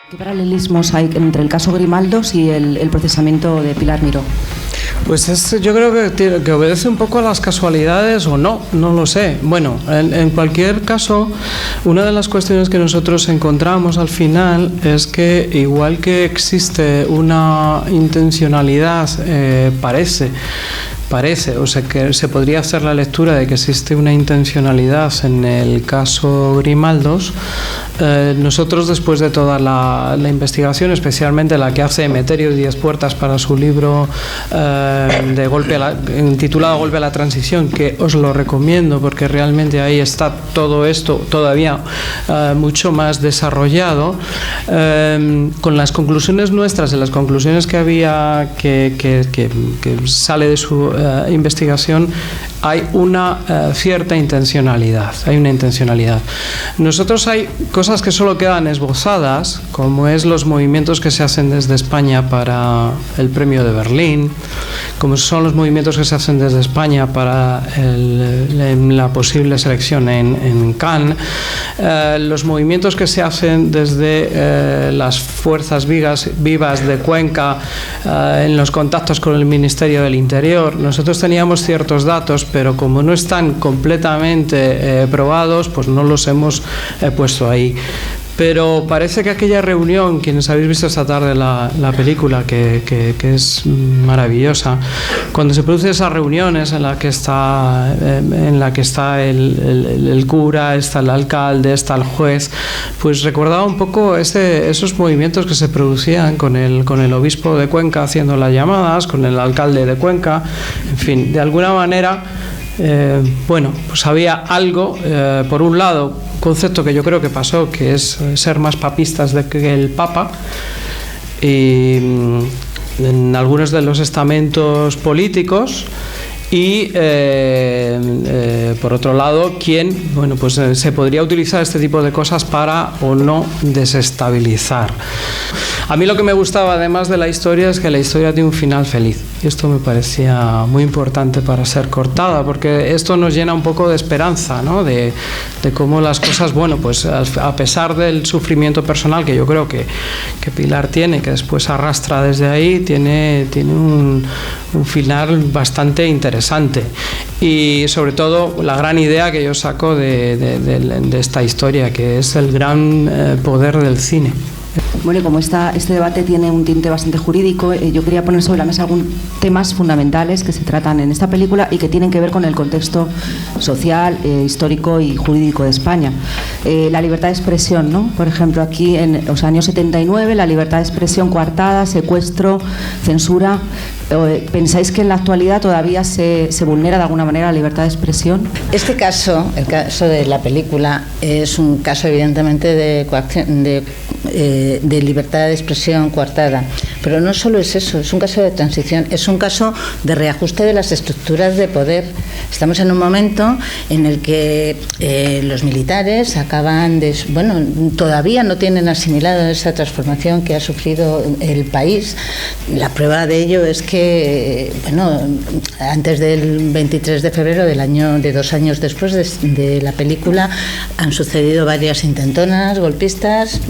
¿Qué paralelismos hay entre el caso Grimaldos y el procesamiento de Pilar Miró? Pues yo creo que obedece un poco a las casualidades o no lo sé. Bueno, en cualquier caso, una de las cuestiones que nosotros encontramos al final es que igual que existe una intencionalidad, parece, o sea, que se podría hacer la lectura de que existe una intencionalidad en el caso Grimaldos. Nosotros, después de toda la investigación, especialmente la que hace Emeterio Díez Puertas para su libro titulado Golpe a la Transición, que os lo recomiendo porque realmente ahí está todo esto todavía mucho más desarrollado, con las conclusiones nuestras, en las conclusiones que había que sale de su investigación, hay una cierta intencionalidad, Nosotros hay cosas que solo quedan esbozadas, como es los movimientos que se hacen desde España para el Premio de Berlín, como son los movimientos que se hacen desde España para la posible selección en Cannes, los movimientos que se hacen desde las fuerzas vivas de Cuenca en los contactos con el Ministerio del Interior. Nosotros teníamos ciertos datos, pero como no están completamente probados, pues no los hemos puesto ahí. Pero parece que aquella reunión, quienes habéis visto esta tarde la película, que es maravillosa, cuando se producen esas reuniones en la que está el cura, está el alcalde, está el juez, pues recordaba un poco esos movimientos que se producían con el obispo de Cuenca haciendo las llamadas, con el alcalde de Cuenca, en fin, de alguna manera. Pues había algo, por un lado, concepto que yo creo que pasó, que es ser más papistas que el Papa, y en algunos de los estamentos políticos, y por otro lado, se podría utilizar este tipo de cosas para o no desestabilizar. A mí lo que me gustaba, además de la historia, es que la historia tiene un final feliz. Y esto me parecía muy importante para ser cortada, porque esto nos llena un poco de esperanza, ¿no? De cómo las cosas, pues a pesar del sufrimiento personal que yo creo que Pilar tiene, que después arrastra desde ahí, tiene un final bastante interesante. Y sobre todo la gran idea que yo saco de esta historia, que es el gran poder del cine. Bueno, y como este debate tiene un tinte bastante jurídico, yo quería poner sobre la mesa algunos temas fundamentales que se tratan en esta película y que tienen que ver con el contexto social, histórico y jurídico de España. La libertad de expresión, ¿no? Por ejemplo, aquí en los años 79, la libertad de expresión coartada, secuestro, censura. ¿Pensáis que en la actualidad todavía se vulnera de alguna manera la libertad de expresión? Este caso, el caso de la película, es un caso evidentemente de libertad de expresión coartada, pero no solo es eso, es un caso de transición, es un caso de reajuste de las estructuras de poder. Estamos en un momento en el que los militares todavía no tienen asimilado esa transformación que ha sufrido el país. La prueba de ello es que antes del 23 de febrero de 2 años después de la película, han sucedido varias intentonas golpistas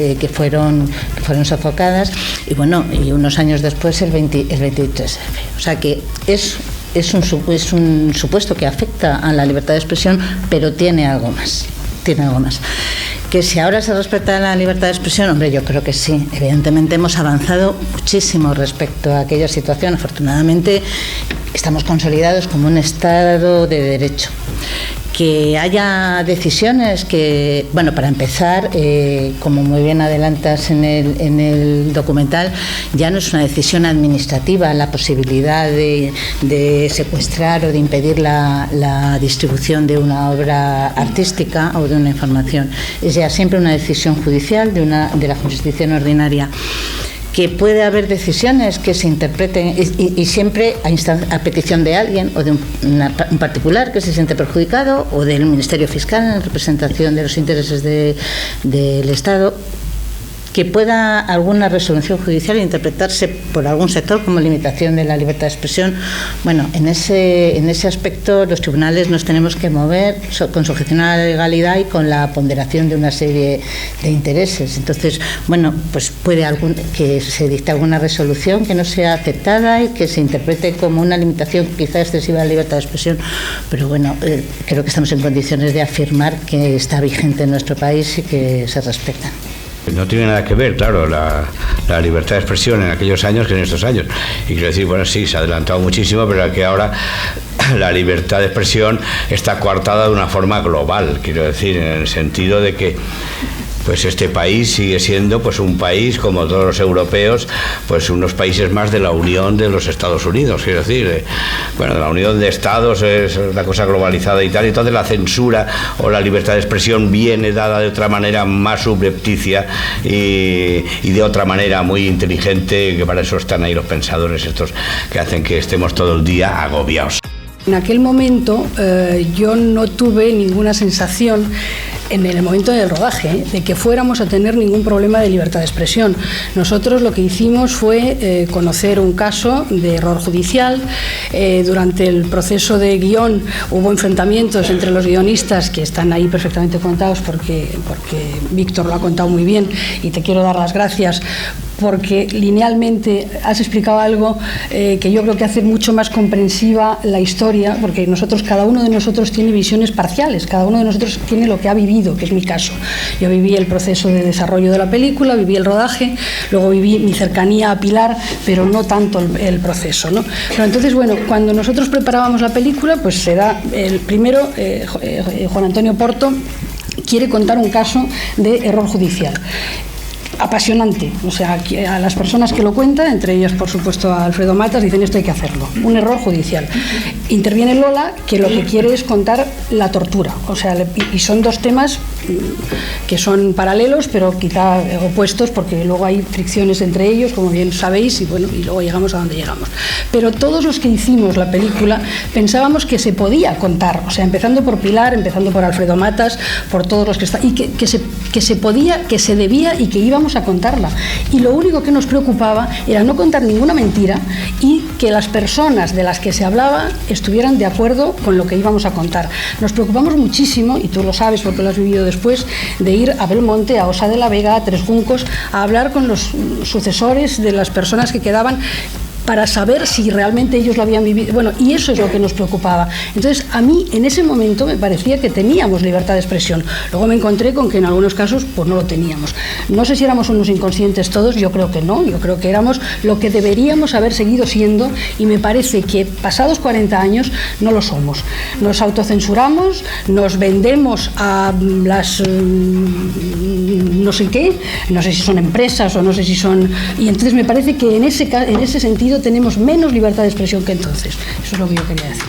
que fueron sofocadas, y unos años después el 23F. O sea que es un supuesto que afecta a la libertad de expresión, pero tiene algo más. Que si ahora se respeta la libertad de expresión, hombre, yo creo que sí. Evidentemente hemos avanzado muchísimo respecto a aquella situación. Afortunadamente estamos consolidados como un Estado de Derecho. Que haya decisiones que, para empezar, como muy bien adelantas en el documental, ya no es una decisión administrativa la posibilidad de secuestrar o de impedir la distribución de una obra artística o de una información. Es ya siempre una decisión judicial de la jurisdicción ordinaria. Que puede haber decisiones que se interpreten y siempre a petición de alguien o de un particular que se siente perjudicado, o del Ministerio Fiscal en representación de los intereses del Estado. que pueda alguna resolución judicial interpretarse por algún sector como limitación de la libertad de expresión, bueno, en ese aspecto los tribunales nos tenemos que mover con sujeción a la legalidad y con la ponderación de una serie de intereses. Entonces, bueno, pues puede que se dicte alguna resolución que no sea aceptada y que se interprete como una limitación quizá excesiva de la libertad de expresión, pero bueno, creo que estamos en condiciones de afirmar que está vigente en nuestro país y que se respeta. No tiene nada que ver, claro, la libertad de expresión en aquellos años que en estos años. Y quiero decir, bueno, sí, se ha adelantado muchísimo, pero que ahora la libertad de expresión está coartada de una forma global, quiero decir, en el sentido de que pues este país sigue siendo pues un país como todos los europeos, pues unos países más de la Unión de los Estados Unidos, quiero decir, bueno, de la Unión de Estados es una cosa globalizada y tal, y entonces la censura o la libertad de expresión viene dada de otra manera más subrepticia y de otra manera muy inteligente, que para eso están ahí los pensadores estos que hacen que estemos todo el día agobiados. En aquel momento yo no tuve ninguna sensación en el momento del rodaje de que fuéramos a tener ningún problema de libertad de expresión. Nosotros lo que hicimos fue conocer un caso de error judicial. Durante el proceso de guión hubo enfrentamientos entre los guionistas que están ahí perfectamente contados porque Víctor lo ha contado muy bien y te quiero dar las gracias porque linealmente has explicado algo que yo creo que hace mucho más comprensiva la historia, porque cada uno de nosotros tiene visiones parciales, cada uno de nosotros tiene lo que ha vivido, que es mi caso. Yo viví el proceso de desarrollo de la película, viví el rodaje, luego viví mi cercanía a Pilar, pero no tanto el proceso, ¿no? Pero entonces, bueno, cuando nosotros preparábamos la película, pues se da el primero, Juan Antonio Porto quiere contar un caso de error judicial. Apasionante, o sea, a las personas que lo cuentan, entre ellas por supuesto a Alfredo Matas, dicen esto hay que hacerlo, un error judicial. Interviene Lola, que lo que quiere es contar la tortura, o sea, y son dos temas que son paralelos, pero quizá opuestos, porque luego hay fricciones entre ellos, como bien sabéis, y bueno, y luego llegamos a donde llegamos. Pero todos los que hicimos la película pensábamos que se podía contar, o sea, empezando por Pilar, empezando por Alfredo Matas, por todos los que están, y que se podía, que se debía y que íbamos a contarla. Y lo único que nos preocupaba era no contar ninguna mentira y que las personas de las que se hablaba estuvieran de acuerdo con lo que íbamos a contar. Nos preocupamos muchísimo, y tú lo sabes porque lo has vivido después, de ir a Belmonte, a Osa de la Vega, a Tres Juncos, a hablar con los sucesores de las personas que quedaban, para saber si realmente ellos lo habían vivido. Bueno, y eso es lo que nos preocupaba. Entonces, a mí en ese momento me parecía que teníamos libertad de expresión. Luego me encontré con que en algunos casos pues no lo teníamos. No sé si éramos unos inconscientes todos, yo creo que no, yo creo que éramos lo que deberíamos haber seguido siendo, y me parece que pasados 40 años no lo somos. Nos autocensuramos, nos vendemos a las no sé qué, no sé si son empresas o no sé si son... Y entonces me parece que en ese sentido tenemos menos libertad de expresión que entonces. Eso es lo que yo quería decir.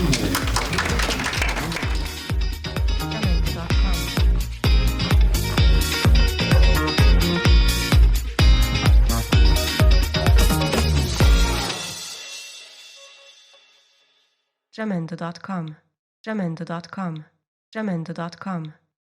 Jamendo.com. Jamendo.com. Jamendo.com.